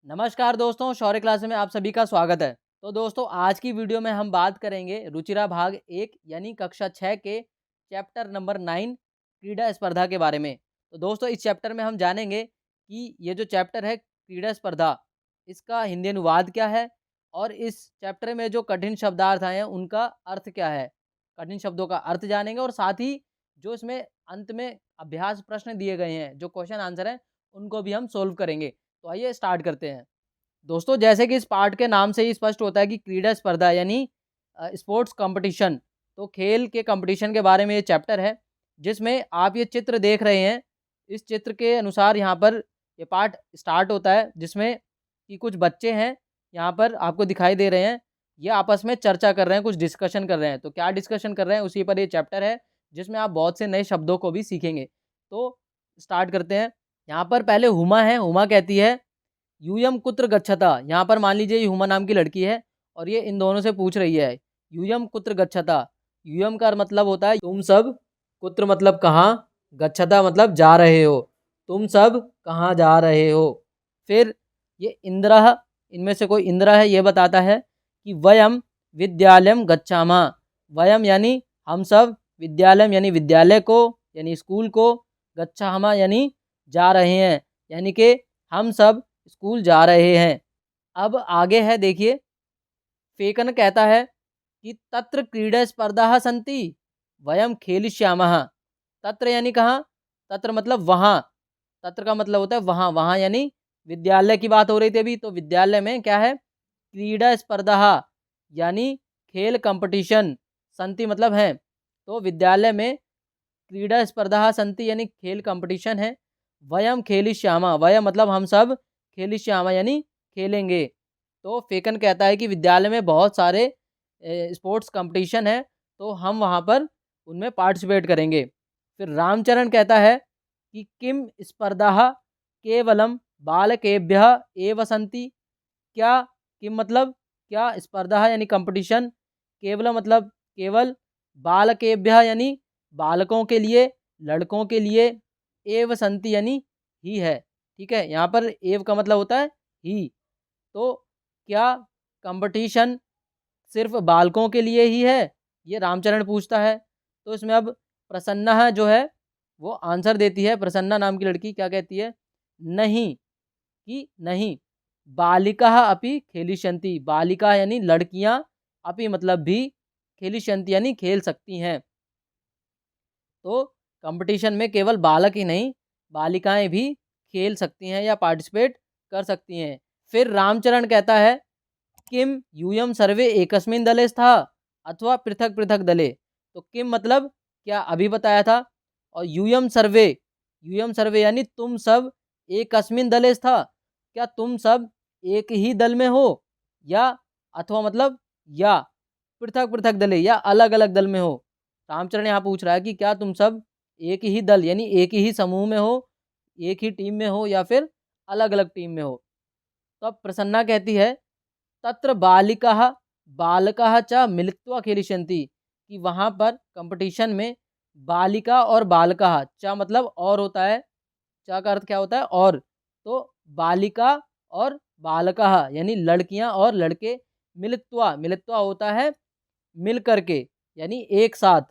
नमस्कार दोस्तों, शौर्य क्लास में आप सभी का स्वागत है। तो दोस्तों, आज की वीडियो में हम बात करेंगे रुचिरा भाग 1 यानी कक्षा 6 के चैप्टर नंबर 9 क्रीड़ा स्पर्धा के बारे में। तो दोस्तों, इस चैप्टर में हम जानेंगे कि ये जो चैप्टर है क्रीड़ा स्पर्धा, इसका हिंदी अनुवाद क्या है और इस चैप्टर में जो कठिन शब्दार्थ आए हैं उनका अर्थ क्या है। कठिन शब्दों का अर्थ जानेंगे और साथ ही जो इसमें अंत में अभ्यास प्रश्न दिए गए हैं, जो क्वेश्चन आंसर हैं, उनको भी हम सोल्व करेंगे। तो आइए स्टार्ट करते हैं। दोस्तों, जैसे कि इस पाठ के नाम से ही स्पष्ट होता है कि क्रीड़ा स्पर्धा यानी स्पोर्ट्स कंपटीशन, तो खेल के कंपटीशन के बारे में ये चैप्टर है, जिसमें आप ये चित्र देख रहे हैं। इस चित्र के अनुसार यहाँ पर ये पाठ स्टार्ट होता है, जिसमें कि कुछ बच्चे हैं, यहाँ पर आपको दिखाई दे रहे हैं। ये आपस में चर्चा कर रहे हैं, कुछ डिस्कशन कर रहे हैं। तो क्या डिस्कशन कर रहे हैं, उसी पर ये चैप्टर है, जिसमें आप बहुत से नए शब्दों को भी सीखेंगे। तो स्टार्ट करते हैं। यहाँ पर पहले हुमा है। हुमा कहती है यूयम कुत्र गच्छता। यहाँ पर मान लीजिए ये हुमा नाम की लड़की है और ये इन दोनों से पूछ रही है यूयम कुत्र गच्छता। यूयम का मतलब होता है तुम सब, कुत्र मतलब कहाँ, गच्छता मतलब जा रहे हो, तुम सब कहाँ जा रहे हो। फिर ये इंद्रः, इनमें से कोई इंद्र है, ये बताता है कि वयम विद्यालयम गच्छामः। वयम यानी हम सब, विद्यालयम यानी विद्यालय को यानी स्कूल को, गच्छामः यानी जा रहे हैं, यानी कि हम सब स्कूल जा रहे हैं। अब आगे है, देखिए। फेकन कहता है कि तत्र क्रीड़ा स्पर्धा सन्ति वयम खेलिष्यामः। तत्र यानी कहाँ, तत्र मतलब वहाँ, तत्र का मतलब होता है वहाँ, वहाँ यानी विद्यालय की बात हो रही थी अभी। तो विद्यालय में क्या है, क्रीड़ा स्पर्धा यानी खेल कंपटीशन, सन्ति मतलब है। तो विद्यालय में क्रीड़ा स्पर्धा सन्ति यानी खेल कंपटीशन है। वयम खेलिष्यामः, वयम मतलब हम सब, खेलिष्यामः यानी खेलेंगे। तो फेकन कहता है कि विद्यालय में बहुत सारे स्पोर्ट्स कंपटीशन है, तो हम वहाँ पर उनमें पार्टिसिपेट करेंगे। फिर रामचरण कहता है कि किम स्पर्धा केवलम बालकेभ्यः एव सन्ति। क्या, किम मतलब क्या, स्पर्धा यानी कंपटीशन, केवल मतलब केवल, बालकेभ्यः यानी बालकों के लिए, लड़कों के लिए, एव संति यानी ही है। ठीक है, यहाँ पर एव का मतलब होता है ही। तो क्या कंपटीशन सिर्फ बालकों के लिए ही है, ये रामचरण पूछता है। तो इसमें अब प्रसन्ना जो है वो आंसर देती है। प्रसन्ना नाम की लड़की क्या कहती है, नहीं, कि नहीं, बालिका अपि खेलिष्यन्ति। बालिका यानी लड़कियां, अपि मतलब भी, खेलिष्यन्ति यानी खेल सकती हैं। तो कंपटीशन में केवल बालक ही नहीं, बालिकाएं भी खेल सकती हैं या पार्टिसिपेट कर सकती हैं। फिर रामचरण कहता है किम यूयम सर्वे एकस्मिन दले था अथवा पृथक पृथक दले। तो किम मतलब क्या, अभी बताया था। और यूयम सर्वे, यूयम सर्वे यानी तुम सब, एकस्मिन दले था, क्या तुम सब एक ही दल में हो, या अथवा मतलब या पृथक पृथक दले या अलग अलग दल में हो। रामचरण यहाँ पूछ रहा है कि क्या तुम सब एक ही दल यानी एक ही समूह में हो, एक ही टीम में हो, या फिर अलग अलग टीम में हो। तो अब प्रसन्ना कहती है तत्र बालिकाः बालकाः च मिलित्वा खेलिष्यन्ति, कि वहाँ पर कंपटीशन में बालिका और बालकाः, च मतलब और होता है, च का अर्थ क्या होता है, और। तो बालिका और बालकाः यानी लड़कियां और लड़के, मिलित्वा, मिलित्वा होता है मिल करके यानी एक साथ,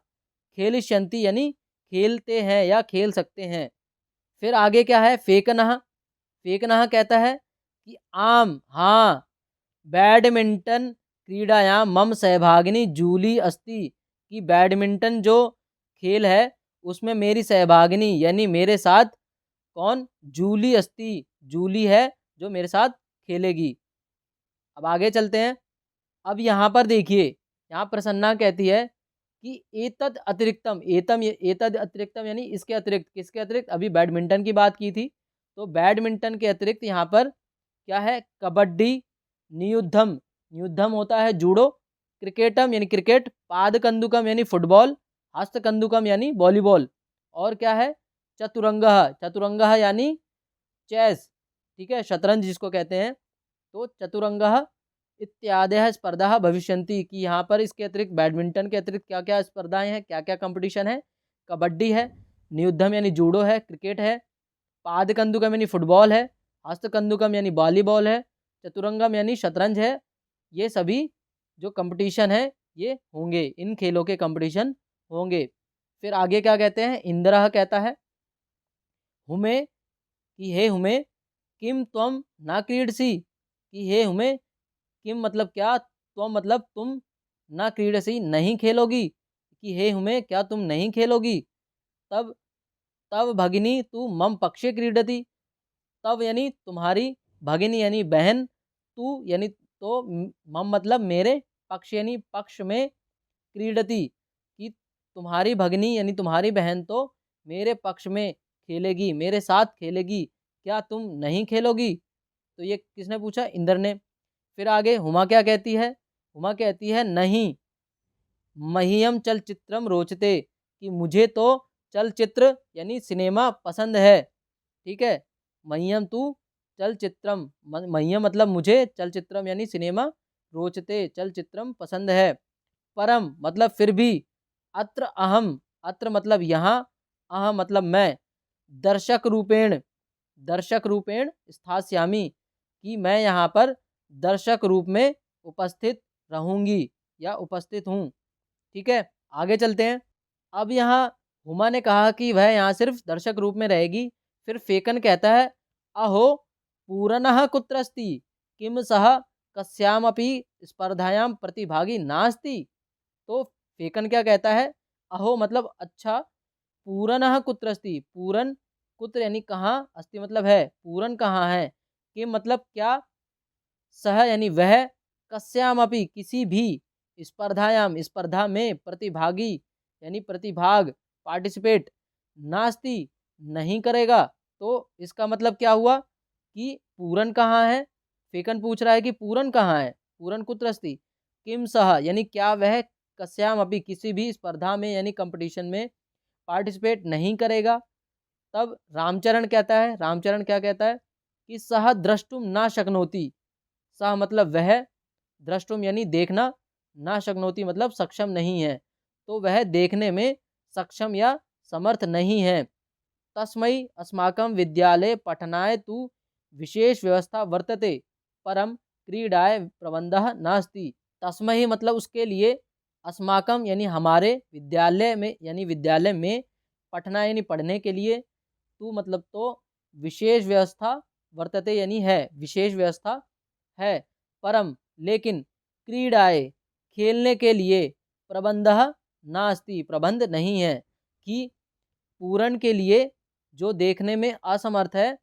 खेलिष्यन्ति यानी खेलते हैं या खेल सकते हैं। फिर आगे क्या है, फेकनः। फेकनः कहता है कि आम, हाँ, बैडमिंटन क्रीडायां मम सहभागिनी जूली अस्ति, कि बैडमिंटन जो खेल है उसमें मेरी सहभागिनी यानी मेरे साथ कौन, जूली अस्ति, जूली है जो मेरे साथ खेलेगी। अब आगे चलते हैं। अब यहाँ पर देखिए, यहाँ प्रसन्ना कहती है कि एतद अतिरिक्तम, एतद अतिरिक्तम यानी इसके अतिरिक्त, किसके अतिरिक्त, अभी बैडमिंटन की बात की थी। तो बैडमिंटन के अतिरिक्त यहाँ पर क्या है, कबड्डी, नियुद्धम, नियुद्धम होता है जूडो, क्रिकेटम यानी क्रिकेट, पाद कंदुकम यानी फुटबॉल, हस्त कंदुकम यानी वॉलीबॉल, और क्या है, चतुरंगः, चतुरंगः यानी चेस, ठीक है, शतरंज जिसको कहते हैं। तो चतुरंगः इत्यादि स्पर्धा भविष्यन्ति, कि यहाँ पर इसके अतिरिक्त, बैडमिंटन के अतिरिक्त क्या क्या स्पर्धाएं हैं, क्या क्या कंपटीशन है। कबड्डी है, नियुद्धम यानी जूडो है, क्रिकेट है, पाद कंदुकम यानी फुटबॉल है, हस्तकंदुकम यानी वॉलीबॉल है, चतुरंगम यानी शतरंज है। ये सभी जो कंपटीशन है ये होंगे, इन खेलों के कंपटीशन होंगे। फिर आगे क्या कहते हैं, इंद्रः कहता है हुमे कि हे हुमे किम त्वम ना क्रीडसी, कि हे हुमे किम मतलब क्या, त्वम मतलब तुम, ना क्रीडसी नहीं खेलोगी, कि हे हुमे क्या तुम नहीं खेलोगी। तब तब भगिनी तू मम पक्षे क्रीडती, तब यानी तुम्हारी, भगिनी यानी बहन, तू यानी तो, मम मतलब मेरे, पक्ष यानी पक्ष में, क्रीडती कि तुम्हारी भगिनी यानी तुम्हारी बहन तो मेरे पक्ष में खेलेगी, मेरे साथ खेलेगी, क्या तुम नहीं खेलोगी। तो ये किसने पूछा, इंद्र ने। फिर आगे हुमा क्या कहती है, हुमा कहती है नहीं, मह्यम चलचित्रम रोचते, कि मुझे तो चलचित्र यानी सिनेमा पसंद है। ठीक है, मह्यम तू चलचित्रम, मह्यम मतलब मुझे, चलचित्रम यानी सिनेमा, रोचते चलचित्रम पसंद है। परम मतलब फिर भी, अत्र अहम, अत्र मतलब यहाँ, अहम मतलब मैं, दर्शक रूपेण, दर्शक रूपेण स्थास्यामि, कि मैं यहाँ पर दर्शक रूप में उपस्थित रहूंगी या उपस्थित हूँ। ठीक है, आगे चलते हैं। अब यहाँ हुमा ने कहा कि वह यहाँ सिर्फ दर्शक रूप में रहेगी। फिर फेकन कहता है अहो पूरनः कुत्रस्ति, किम सह कस्यामपि स्पर्धायां प्रतिभागी नास्ति। तो फेकन क्या कहता है, अहो मतलब अच्छा, पूरनः कुत्रस्ति, पूरन कुत्र यानी कहाँ, अस्ति मतलब है, पूरन कहाँ है, किम मतलब क्या, सह यानी वह, कस्यामपि किसी भी, स्पर्धायाम स्पर्धा में, प्रतिभागी यानी प्रतिभाग, पार्टिसिपेट, नास्ति नहीं करेगा। तो इसका मतलब क्या हुआ कि पूरन कहाँ है, फेकन पूछ रहा है कि पूरन कहाँ है, पूरन कुत्र अस्ति, किम सह यानी क्या वह, कस्याम अभी किसी भी स्पर्धा में यानी कंपटीशन में पार्टिसिपेट नहीं करेगा। तब रामचरण कहता है, रामचरण क्या कहता है कि सह द्रष्टुम ना शक्नोति, सह मतलब वह, द्रष्टुम यानी देखना, ना शक्नोति मतलब सक्षम नहीं है, तो वह देखने में सक्षम या समर्थ नहीं है। तस्मै अस्माकं विद्यालये पठनाय तु विशेष व्यवस्था वर्तते, परम क्रीडाय प्रबंधः नास्ति। तस्मै मतलब उसके लिए, अस्माकम यानी हमारे, विद्यालय में यानी विद्यालय में, पठना यानी पढ़ने के लिए, तू मतलब तो, विशेष व्यवस्था वर्तते यानी है, विशेष व्यवस्था है, परम लेकिन, क्रीडाए खेलने के लिए, प्रबंधः नास्ति प्रबंध नहीं है, कि पूरण के लिए जो देखने में असमर्थ है,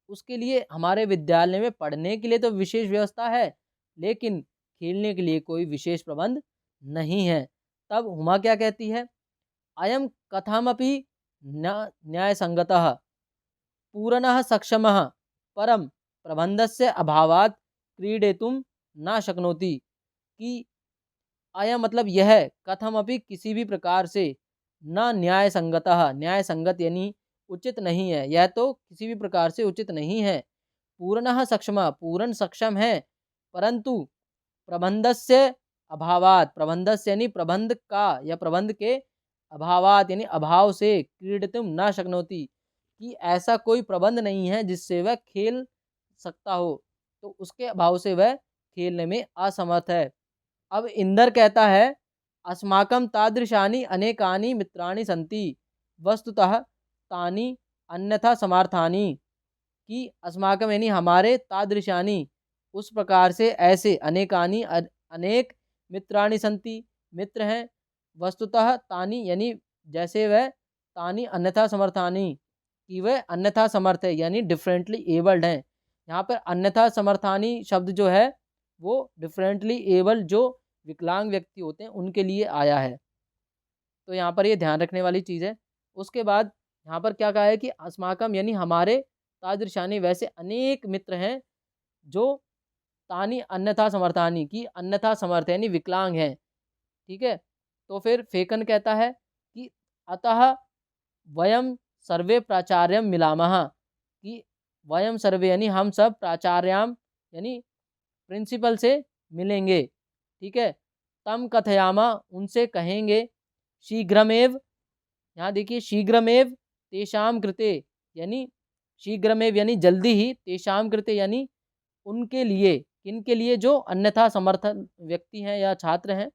उसके लिए हमारे विद्यालय में पढ़ने के लिए तो विशेष व्यवस्था है, लेकिन खेलने के लिए कोई विशेष प्रबंध नहीं है। तब हुमा क्या कहती है, अयम कथमपि न्याय संगतः, पूर्णः सक्षमः, परम प्रबंधस्य अभावात् क्रीडेतुं न शक्नोति, कि अयम मतलब यह, कथमपि किसी भी प्रकार से, न न्याय संगतः, न्याय संगत यानी उचित नहीं है, यह तो किसी भी प्रकार से उचित नहीं है। पूर्णः सक्षम, पूर्ण सक्षम है, परंतु प्रबंधस्य अभावात, प्रबंधस्य यानी प्रबंध का या प्रबंध के, अभावात यानी अभाव से, क्रीडितुम न शक्नोति, कि ऐसा कोई प्रबंध नहीं है जिससे वह खेल सकता हो, तो उसके अभाव से वह खेलने में असमर्थ है। अब इंदर कहता है अस्माकं तादृशानि अनेकानि मित्राणि सन्ति, वस्तुतः तानि अन्यथा समार्थानि, कि अस्माकं यानी हमारे, तादृशानि उस प्रकार से, ऐसे, अनेकानि अनेक, मित्राणि सन्ति मित्र हैं, वस्तुतः तानि यानी जैसे वह, तानि अन्यथा समर्थानि कि वह अन्यथा समर्थ है यानी डिफरेंटली एबल्ड हैं। यहाँ पर अन्यथा समर्थानी शब्द जो है वो डिफरेंटली एबल्ड जो विकलांग व्यक्ति होते हैं उनके लिए आया है, तो यहाँ पर ये ध्यान रखने वाली चीज़ है। उसके बाद यहाँ पर क्या कहा है कि अस्माकम यानी हमारे, तादृशानी वैसे अनेक मित्र हैं जो, तानी अन्यथा समर्थानी की अन्यथा समर्थ है यानी विकलांग हैं। ठीक है, तो फिर फेकन कहता है कि अतः वयम सर्वे प्राचार्यम मिलामः, कि वयम सर्वे यानी हम सब, प्राचार्याम यानी प्रिंसिपल से मिलेंगे। ठीक है, तम कथयामा उनसे कहेंगे, शीघ्रमेव, यहाँ देखिए शीघ्रमेव तेषाम कृते यानी शीघ्रमेव यानी जल्दी ही, तेषां कृते यानी उनके लिए, किनके लिए, जो अन्यथा समर्थन व्यक्ति हैं या छात्र हैं,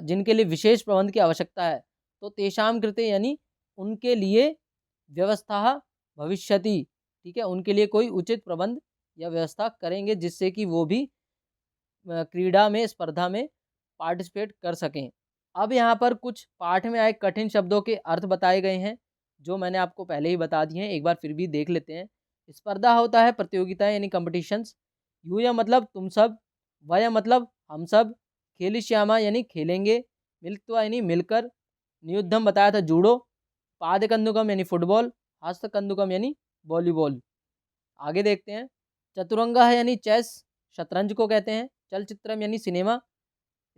जिनके लिए विशेष प्रबंध की आवश्यकता है, तो तेषां कृते यानी उनके लिए व्यवस्था भविष्यति, ठीक है, उनके लिए कोई उचित प्रबंध या व्यवस्था करेंगे जिससे कि वो भी क्रीड़ा में, स्पर्धा में पार्टिसिपेट कर सकें। अब यहाँ पर कुछ पाठ में आए कठिन शब्दों के अर्थ बताए गए हैं, जो मैंने आपको पहले ही बता दिए हैं, एक बार फिर भी देख लेते हैं। स्पर्धा होता है प्रतियोगिता यानी कॉम्पिटिशन्स। यूय मतलब तुम सब, वय मतलब हम सब, खेलिष्यामा यानी खेलेंगे, मिलित्वा यानी मिलकर, नियुद्धम बताया था जूडो, पादकंदुकम यानी फुटबॉल, हस्तकंदुकम यानी वॉलीबॉल। आगे देखते हैं। चतुरंगा है यानी चेस, शतरंज को कहते हैं। चलचित्रम यानी सिनेमा,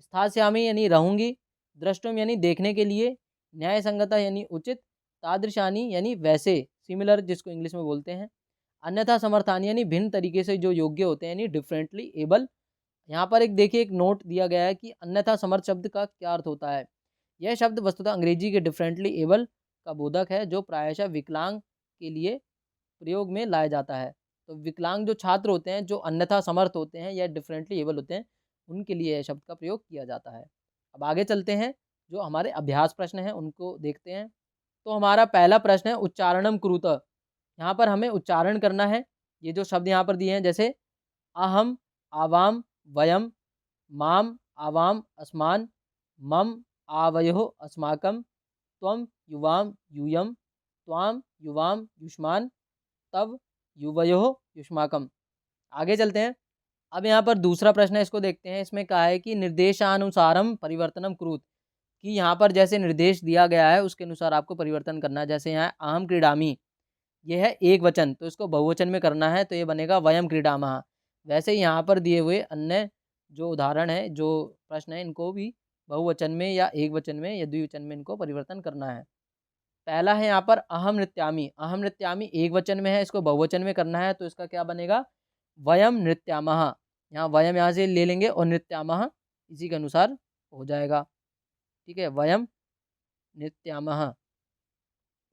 स्थास्यामी यानी रहूंगी, द्रष्टुम यानी देखने के लिए, न्याय संगता यानी उचित, तादृशानी यानी वैसे, सिमिलर जिसको इंग्लिश में बोलते हैं, अन्यथा समर्थानी यानी भिन्न तरीके से जो योग्य होते हैं, यानी डिफरेंटली एबल। यहाँ पर एक देखिए, एक नोट दिया गया है कि अन्यथा समर्थ शब्द का क्या अर्थ होता है। यह शब्द वस्तुतः अंग्रेजी के डिफरेंटली एबल का बोधक है, जो प्रायशः विकलांग के लिए प्रयोग में लाया जाता है। तो विकलांग जो छात्र होते हैं, जो अन्यथा समर्थ होते हैं या डिफरेंटली एबल होते हैं, उनके लिए यह शब्द का प्रयोग किया जाता है। अब आगे चलते हैं, जो हमारे अभ्यास प्रश्न हैं उनको देखते हैं। तो हमारा पहला प्रश्न है उच्चारणम कुरुत। यहाँ पर हमें उच्चारण करना है। ये जो शब्द यहाँ पर दिए हैं, जैसे अहम, आवाम, वयम, माम, आवाम, अस्मान, मम, आवयोः, अस्माकं, त्वं, युवाम, यूयम, त्वाम, युवाम, युष्मान, तव, युवयोः, युष्माकं। आगे चलते हैं। अब यहाँ पर दूसरा प्रश्न है, इसको देखते हैं। इसमें कहा है कि निर्देशानुसारम परिवर्तनम कुरुत, कि यहाँ पर जैसे निर्देश दिया गया है उसके अनुसार आपको परिवर्तन करना है। जैसे यहाँ अहम क्रीडामी, ये है एक वचन, तो इसको बहुवचन में करना है, तो ये बनेगा वयम क्रीडामः। वैसे ही यहाँ पर दिए हुए अन्य जो उदाहरण है, जो प्रश्न है, इनको भी बहुवचन में या एक वचन में या द्विवचन में इनको परिवर्तन करना है। पहला है यहाँ पर अहम नृत्यामि। अहम नृत्यामि एक वचन में है, इसको बहुवचन में करना है, तो इसका क्या बनेगा, वयम नृत्यामः। यहाँ वयम यहाँ से ले लेंगे और नृत्यामः इसी के अनुसार हो जाएगा, ठीक है, वयम नृत्यामः।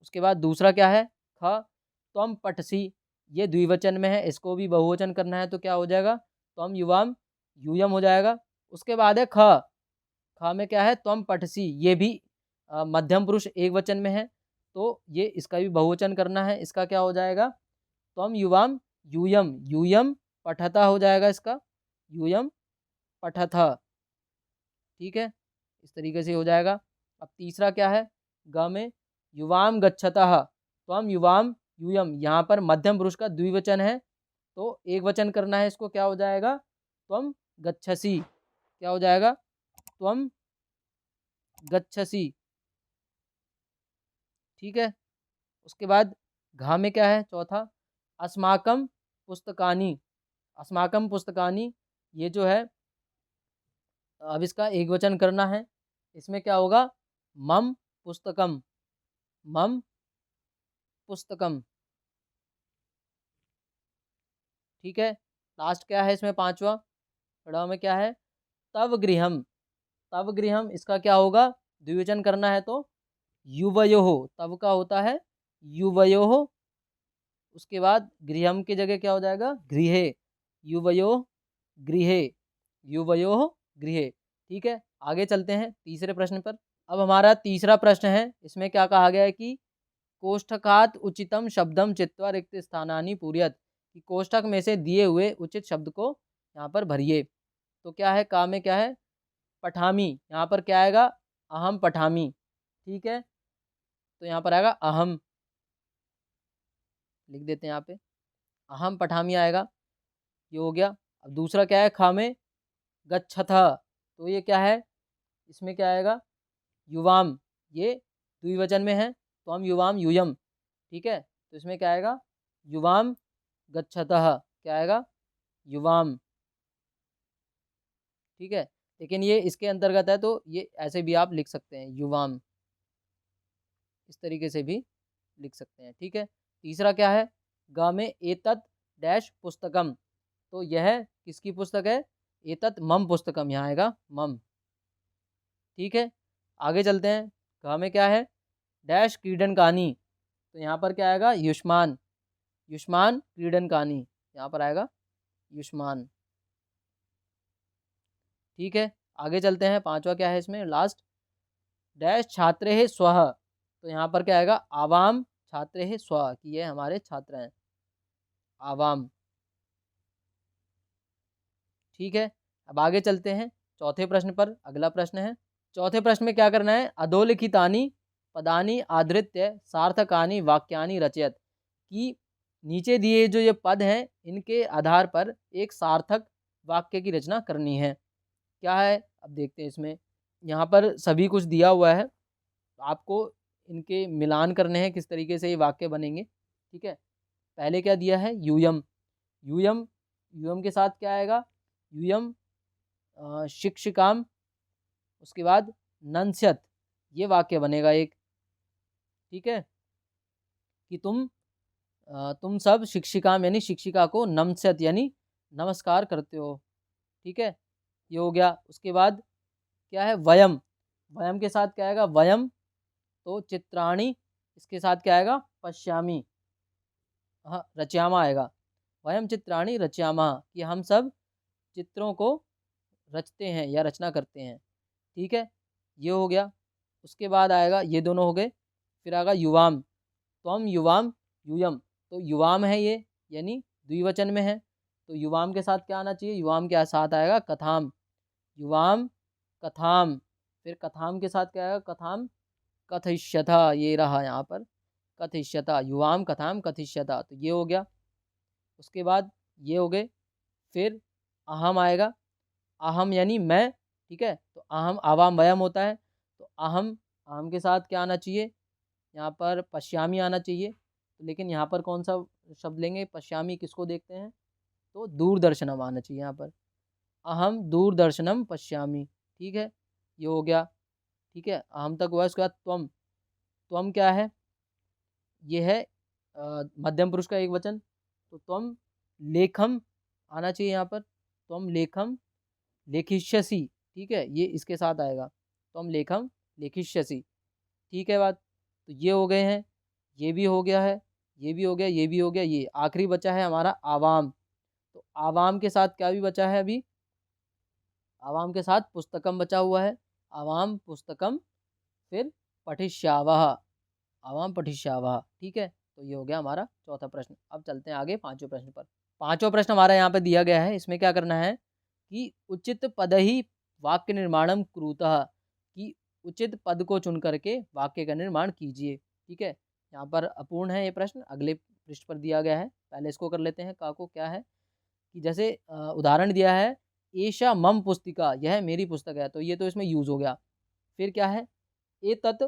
उसके बाद दूसरा क्या है, ख, त्वम पठसी, ये द्विवचन में है, इसको भी बहुवचन करना है, तो क्या हो जाएगा, त्वम युवाम यूयम हो जाएगा। उसके बाद है ख, ख में क्या है, त्वम पठसी, ये भी मध्यम पुरुष एक वचन में है, तो ये इसका भी बहुवचन करना है, इसका क्या हो जाएगा, त्वम युवाम यूयम, यूयम पठता हो जाएगा इसका, यूयम पठथ, ठीक है, इस तरीके से हो जाएगा। अब तीसरा क्या है, ग में युवाम गच्छतः, त्वम युवाम यूयम, यहाँ पर मध्यम पुरुष का द्विवचन है, तो एक वचन करना है, इसको क्या हो जाएगा, त्वम गच्छसि, क्या हो जाएगा, त्वम गच्छसि, ठीक है। उसके बाद घा में क्या है, चौथा अस्माकम पुस्तकानि, अस्माकम पुस्तकानि, ये जो है अब इसका एक वचन करना है, इसमें क्या होगा, मम पुस्तकम, मम पुस्तकम, ठीक है। लास्ट क्या है इसमें, पांचवा खड़ा में क्या है, तव गृहम, तव गृहम, इसका क्या होगा, द्विवचन करना है, तो युवयोः, तव का होता है युवयोः, उसके बाद गृहम की जगह क्या हो जाएगा, गृहे, युवयोः गृहे, युवयोः गृहे, ठीक है। आगे चलते हैं तीसरे प्रश्न पर। अब हमारा तीसरा प्रश्न है, इसमें क्या कहा गया है कि कोष्ठकात उचितम शब्दम चित्वा रिक्त स्थानानि पूरयत, कि कोष्ठक में से दिए हुए उचित शब्द को यहाँ पर भरिए। तो क्या है, का में क्या है, पठामी, यहाँ पर क्या आएगा, अहम पठामी, ठीक है, तो यहाँ पर आएगा अहम, लिख देते हैं यहाँ पे, अहम पठामी आएगा, ये हो गया। अब दूसरा क्या है, खा में गच्छथ, तो ये क्या है, इसमें क्या आएगा, युवाम, ये द्विवचन में है, तो हम युवाम यूयम, ठीक है, तो इसमें क्या आएगा, युवाम गच्छतः, क्या आएगा, युवाम, ठीक है। लेकिन ये इसके अंतर्गत है, तो ये ऐसे भी आप लिख सकते हैं, युवाम, इस तरीके से भी लिख सकते हैं, ठीक है। तीसरा क्या है, ग में एतत् डैश पुस्तकम, तो यह किसकी पुस्तक है, एतत् मम पुस्तकम, यहाँ आएगा मम, ठीक है। आगे चलते हैं, ग में क्या है, डैश क्रीडनकानि, तो यहाँ पर क्या आएगा, युष्मान, युष्मान क्रीडनकानि, यहाँ पर आएगा युष्मान। ठीक है, आगे चलते हैं। पांचवा क्या है इसमें, लास्ट, डैश छात्रे स्वः, तो यहाँ पर क्या आएगा, आवाम छात्रे स्वः, कि ये हमारे छात्र हैं, आवाम। ठीक है, अब आगे चलते हैं चौथे प्रश्न पर। अगला प्रश्न है, चौथे प्रश्न में क्या करना है, अधोलिखितानि पदानि आधृत्य सार्थकानि वाक्यानि रचयत, कि नीचे दिए जो ये पद हैं इनके आधार पर एक सार्थक वाक्य की रचना करनी है। क्या है, अब देखते हैं इसमें। यहाँ पर सभी कुछ दिया हुआ है, आपको इनके मिलान करने हैं, किस तरीके से ये वाक्य बनेंगे। ठीक है, पहले क्या दिया है, यूयम, यूयम, यूयम के साथ क्या आएगा, यूयम शिक्षिकाम, उसके बाद नंस्यत, ये वाक्य बनेगा एक। ठीक है, कि तुम सब शिक्षिकाम यानी शिक्षिका को नमस्यत यानी नमस्कार करते हो। ठीक है, ये हो गया। उसके बाद क्या है, वयम, वयम के साथ क्या आएगा, वयम, तो चित्राणी, इसके साथ क्या आएगा, पश्यामी, हाँ रचयामा आएगा, वयम चित्राणी रचयामा, कि हम सब चित्रों को रचते हैं या रचना करते हैं। ठीक है, ये हो गया। उसके बाद आएगा, ये दोनों हो गए, फिर आएगा युवाम, त्वम युवाम यूयम, तो युवाम है ये, यानी द्विवचन में है, तो युवाम के साथ क्या आना चाहिए, युवाम के साथ आएगा कथाम, युवाम कथाम, फिर कथाम के साथ क्या आएगा, कथाम कथयिष्यथा, ये रहा यहाँ पर कथयिष्यथा, युवाम कथाम कथयिष्यथा, तो ये हो गया। उसके बाद ये हो गए, फिर अहम आएगा, अहम यानी मैं। ठीक है, तो अहम आवाम वयम होता है, तो अहम, अहम के साथ क्या आना चाहिए, यहाँ पर पश्यामी आना चाहिए, लेकिन यहाँ पर कौन सा शब्द लेंगे, पश्यामी किसको देखते हैं, तो दूरदर्शनम आना चाहिए यहाँ पर, अहम दूरदर्शनम पश्यामी। ठीक है, ये हो गया। ठीक है, अहम तक हुआ। उसके बाद त्वम, त्वम क्या है, ये है मध्यम पुरुष का एक वचन, तो त्वम लेखम आना चाहिए यहाँ पर, त्वम लेखम लेखिष्यसि। ठीक है, ये इसके साथ आएगा, त्वम लेखम लेखिष्यसि। ठीक है बात, तो ये हो गए हैं, ये भी हो गया है, ये भी हो गया, ये भी हो गया, ये आखिरी बचा है हमारा आवाम, तो आवाम के साथ क्या भी बचा है अभी, आवाम के साथ पुस्तकम बचा हुआ है, आवाम पुस्तकम, फिर पठिष्यावः, आवाम पठिष्यावः। ठीक है, तो ये हो गया हमारा चौथा प्रश्न। अब चलते हैं आगे पांचवें प्रश्न पर। पांचवा प्रश्न हमारा यहाँ पे दिया गया है, इसमें क्या करना है कि उचित पद ही वाक्य निर्माणम कुरुतः, कि उचित पद को चुन करके वाक्य का निर्माण कीजिए। ठीक है, यहाँ पर अपूर्ण है ये प्रश्न, अगले पृष्ठ पर दिया गया है, पहले इसको कर लेते हैं। का को क्या है कि जैसे उदाहरण दिया है, एषा मम पुस्तिका, यह मेरी पुस्तक है, तो ये तो इसमें यूज हो गया। फिर क्या है, एतत्,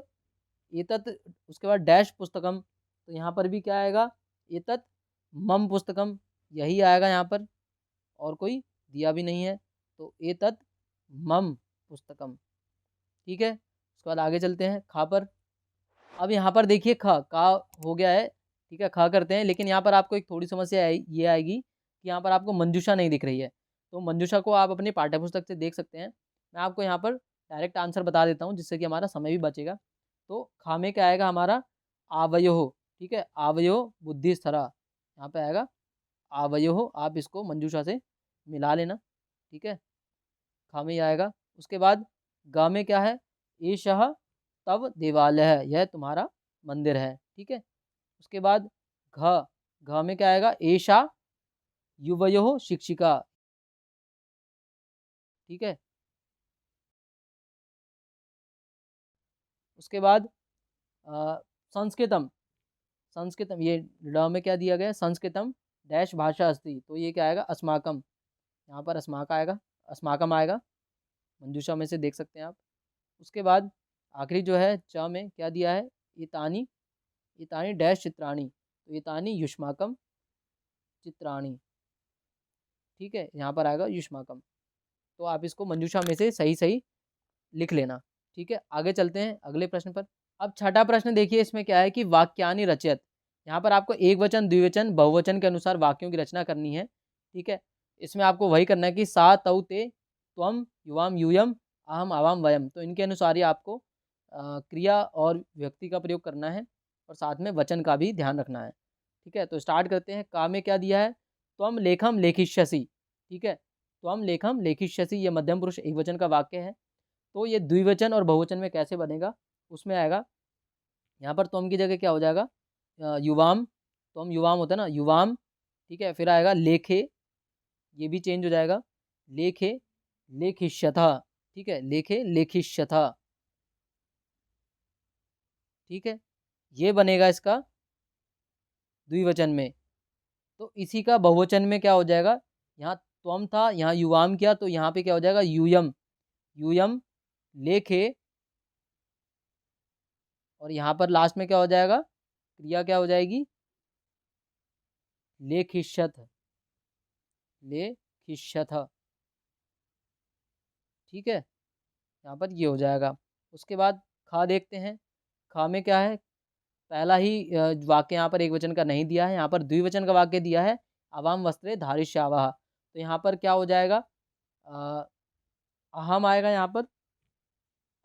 एतत्, उसके बाद डैश पुस्तकम, तो यहाँ पर भी क्या आएगा, एतत् मम पुस्तकम, यही आएगा यहाँ पर, और कोई दिया भी नहीं है, तो एतत् मम पुस्तकम। ठीक है, उसके बाद आगे चलते हैं खा पर। अब यहाँ पर देखिए ख का हो गया है। ठीक है, ख करते हैं, लेकिन यहाँ पर आपको एक थोड़ी समस्या ये आएगी कि यहाँ पर आपको मंजूषा नहीं दिख रही है, तो मंजूषा को आप अपनी पाठ्यपुस्तक से देख सकते हैं। मैं आपको यहाँ पर डायरेक्ट आंसर बता देता हूँ, जिससे कि हमारा समय भी बचेगा। तो खा में क्या आएगा हमारा, आवयो। ठीक है, आवयो बुद्धिस्थरा, यहाँ पे आएगा आवयो, आप इसको मंजूषा से मिला लेना। ठीक है, खा में ही आएगा। उसके बाद ग में क्या है, एषः तव देवालय, यह तुम्हारा मंदिर है। ठीक है, उसके बाद घ, घ में क्या आएगा, एषा युवयो शिक्षिका। ठीक है, उसके बाद संस्कृतम, संस्कृतम, ये ल में क्या दिया गया है, संस्कृतम डैश भाषा अस्ति, तो ये क्या आएगा, अस्माकम, यहाँ पर अस्माक आएगा, अस्माकम आएगा, मंजूषा में से देख सकते हैं आप। उसके बाद आखिरी जो है च में क्या दिया है, इतानी, इतानी डैश चित्राणी, तो इतानी युष्माकम चित्राणी। ठीक है, यहाँ पर आएगा युष्माकम, तो आप इसको मंजूषा में से सही सही लिख लेना। ठीक है, आगे चलते हैं अगले प्रश्न पर। अब छठा प्रश्न देखिए, इसमें क्या है कि वाक्यानि रचयत, यहाँ पर आपको एक वचन द्विवचन बहुवचन के अनुसार वाक्यों की रचना करनी है। ठीक है, इसमें आपको वही करना है कि सा तौ ते त्वम युवाम यूयम अहम आवाम वयम, तो इनके अनुसार ही आपको क्रिया और व्यक्ति का प्रयोग करना है, और साथ में वचन का भी ध्यान रखना है। ठीक है, तो स्टार्ट करते हैं। का में क्या दिया है, त्वम लेखम लेखिष्यसि। ठीक है, त्वम लेखम लेखिष्यसि ये मध्यम पुरुष एकवचन का वाक्य है। तो ये द्विवचन और बहुवचन में कैसे बनेगा, उसमें आएगा यहाँ पर त्वम की जगह क्या हो जाएगा, युवाम। त्वम युवाम होता है ना, युवाम। ठीक है, फिर आएगा लेखे, ये भी चेंज हो जाएगा, लेखे लेखिष्यथा। ठीक है, लेखे लेखिष्यथा। ठीक है, ये बनेगा इसका द्विवचन में। तो इसी का बहुवचन में क्या हो जाएगा, यहाँ त्वम था, यहाँ युवाम किया, तो यहाँ पे क्या हो जाएगा, यूयम। यूयम लेखे, और यहाँ पर लास्ट में क्या हो जाएगा, क्रिया क्या हो जाएगी, लेखिष्यथ। लेखिष्यथ। ठीक है, यहाँ पर ये हो जाएगा। उसके बाद खा देखते हैं। खा में क्या है, पहला ही वाक्य यहाँ पर एक वचन का नहीं दिया है, यहाँ पर द्विवचन का वाक्य दिया है, अवाम वस्त्रे धारिष्यावः। तो यहाँ पर क्या हो जाएगा, अ, अहम आएगा यहाँ पर,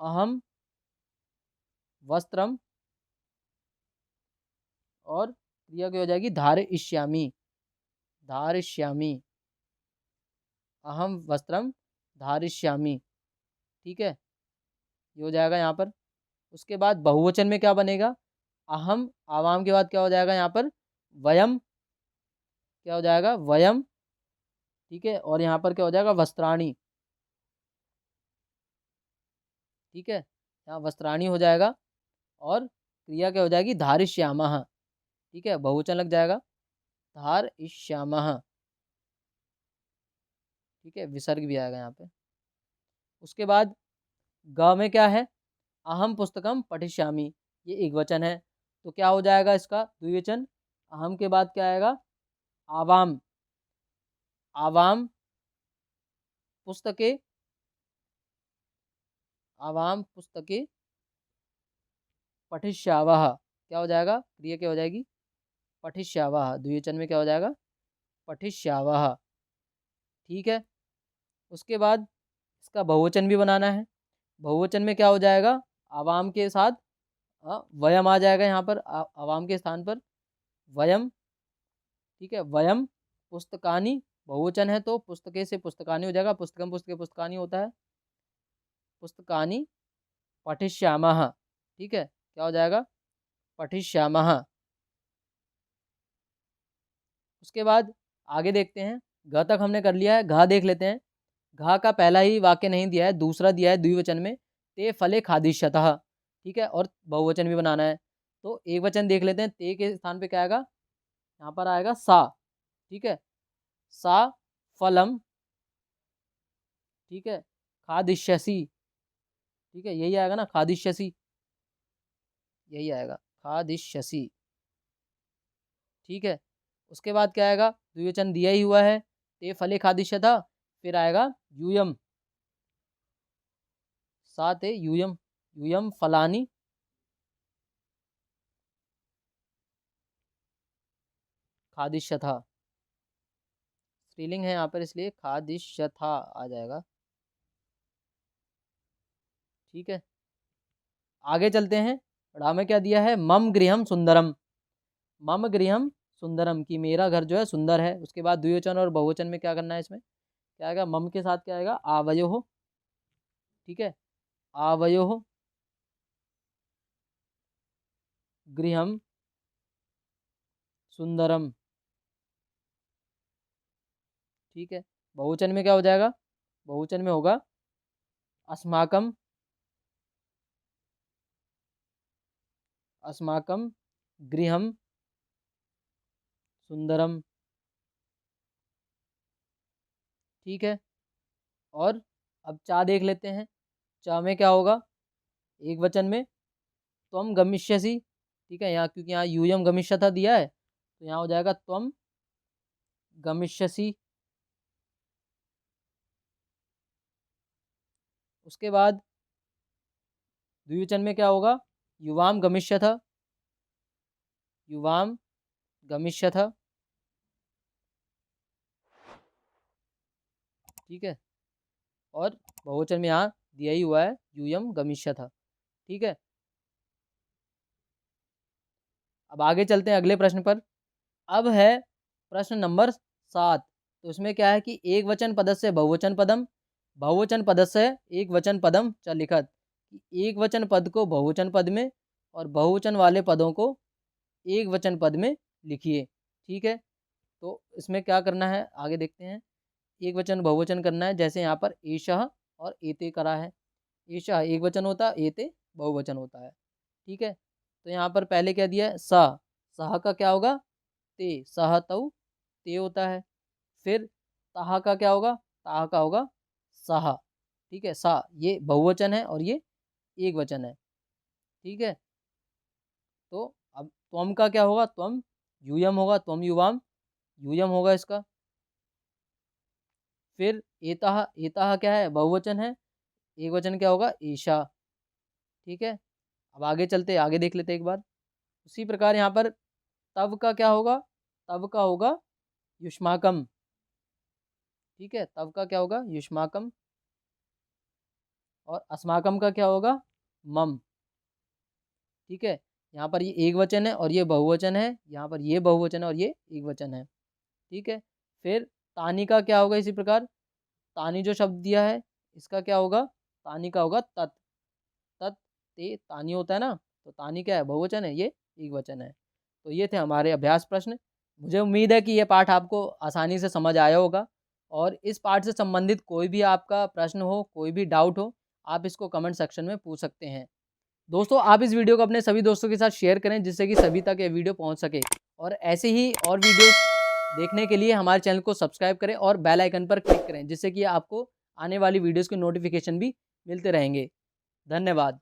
अहम वस्त्रम, और क्रिया क्या हो जाएगी, धारयिष्यामि। धारयिष्यामि, अहम वस्त्रम धारयिष्यामि। ठीक है, ये हो जाएगा यहाँ पर। उसके बाद बहुवचन में क्या बनेगा, अहम, आवाम के बाद क्या हो जाएगा यहाँ पर, वयम। क्या हो जाएगा, वयम। ठीक है, और यहाँ पर क्या हो जाएगा, वस्त्राणि। ठीक है, यहाँ वस्त्राणि हो जाएगा, और क्रिया क्या हो जाएगी, धारिष्यामः। ठीक है, बहुवचन लग जाएगा, धारयिष्यामः। ठीक है, विसर्ग भी आएगा यहाँ पे। उसके बाद ग में क्या है, अहम पुस्तकम पठिष्यामि, ये एक वचन है, तो क्या हो जाएगा इसका द्विवचन, अहम के बाद क्या आएगा, आवाम। आवाम पुस्तके, आवाम पुस्तके पठिष्यावः। क्या हो जाएगा, क्रिया क्या हो जाएगी, पठिष्यावः। द्विवचन में क्या हो जाएगा, पठिष्यावः। ठीक है, उसके बाद इसका बहुवचन भी बनाना है। बहुवचन में क्या हो जाएगा, आवाम के साथ वयम आ जाएगा यहाँ पर, आवाम के स्थान पर वयम। ठीक है, वयम पुस्तकानि, बहुवचन है तो पुस्तके से पुस्तकानि हो जाएगा, पुस्तकम पुस्तके पुस्तकानि होता है, पुस्तकानि पठिष्यामः। ठीक है, क्या हो जाएगा, पठिष्यामः। उसके बाद आगे देखते हैं, घ तक हमने कर लिया है, घा देख लेते हैं। घा का पहला ही वाक्य नहीं दिया है, दूसरा दिया है द्विवचन में, ते फले खादिष्यतः। ठीक है, और बहुवचन भी बनाना है, तो एक वचन देख लेते हैं। ते के स्थान पे क्या आएगा, यहाँ पर आएगा सा। ठीक है, सा फलम। ठीक है, खादिष्यसि। ठीक है, यही आएगा ना, खादिष्यसि, यही आएगा, खादिष्यसि। ठीक है, उसके बाद क्या आएगा, द्विवचन दिया ही हुआ है, ते फले खादिष्यतः, फिर आएगा यूयम। सा ते यूयम, यूयम फलानि खादिष्यथा। स्त्रीलिंग है यहाँ पर, इसलिए खादिष्यथा आ जाएगा। ठीक है, आगे चलते हैं। रा में क्या दिया है, मम गृहम सुंदरम। मम गृहम सुंदरम, की मेरा घर जो है सुंदर है। उसके बाद द्विवचन और बहुवचन में क्या करना है, इसमें क्या आएगा, मम के साथ क्या आएगा, आवयोः। ठीक है, आवयोः गृहम सुंदरम। ठीक है, बहुवचन में क्या हो जाएगा, बहुवचन में होगा अस्माकम, अस्माकम गृहम सुंदरम। ठीक है, और अब चा देख लेते हैं। चा में क्या होगा, एक वचन में त्वम गमिष्यसि। ठीक है, यहाँ क्योंकि यहाँ यूयम गमिष्यथा दिया है, तो यहाँ हो जाएगा त्वम गमिष्यसि। उसके बाद द्विवचन में क्या होगा, युवाम गमिष्यथ। युवाम गमिष्यथ। ठीक है, और बहुवचन में यहाँ दिया ही हुआ है, यूयम गमिष्यथ। ठीक है, अब आगे चलते हैं अगले प्रश्न पर। अब है प्रश्न नंबर 7। तो इसमें क्या है कि एक वचन पदस्य बहुवचन पदम, बहुवचन पदस्य एक वचन पदम च लिखत। एक वचन पद को बहुवचन पद में और बहुवचन वाले पदों को एक वचन पद में लिखिए। ठीक है, तो इसमें क्या करना है आगे देखते हैं। एक वचन बहुवचन करना है, जैसे यहाँ पर एषः और एते करा है। एषः एक वचन होता है, एते बहुवचन होता है। ठीक है, तो यहाँ पर पहले क्या दिया है, सह, सह का क्या होगा, ते, सह तौ ते होता है। फिर ताहा का क्या होगा, ताहा का होगा सहा। ठीक है, सा ये बहुवचन है और ये एक वचन है। ठीक है, तो अब त्वम का क्या होगा, त्वम यूयम होगा, त्वम युवाम यूयम होगा इसका। फिर एताह, एताह क्या है, बहुवचन है, एक वचन क्या होगा, ईशा। ठीक है, अब आगे चलते, आगे देख लेते एक बार। उसी प्रकार यहाँ पर तब का क्या होगा, तब का होगा युष्माकम। ठीक है, तब का क्या होगा, युष्माकम। और अस्माकम का क्या होगा, मम। ठीक है, यहाँ पर ये एक वचन है और ये बहुवचन है, यहाँ पर ये बहुवचन है और ये एक वचन है। ठीक है, फिर तानी का क्या होगा, इसी प्रकार तानी जो शब्द दिया है इसका क्या होगा, तानी का होगा तत्, तत् ते तानी होता है ना, तो तानी क्या है, बहुवचन है, ये एक वचन है। तो ये थे हमारे अभ्यास प्रश्न। मुझे उम्मीद है कि ये पाठ आपको आसानी से समझ आया होगा, और इस पाठ से संबंधित कोई भी आपका प्रश्न हो, कोई भी डाउट हो, आप इसको कमेंट सेक्शन में पूछ सकते हैं। दोस्तों, आप इस वीडियो को अपने सभी दोस्तों के साथ शेयर करें, जिससे कि सभी तक ये वीडियो पहुंच सके। और ऐसे ही और वीडियोस देखने के लिए हमारे चैनल को सब्सक्राइब करें और बेल आइकन पर क्लिक करें, जिससे कि आपको आने वाली वीडियोस के नोटिफिकेशन भी मिलते रहेंगे। धन्यवाद।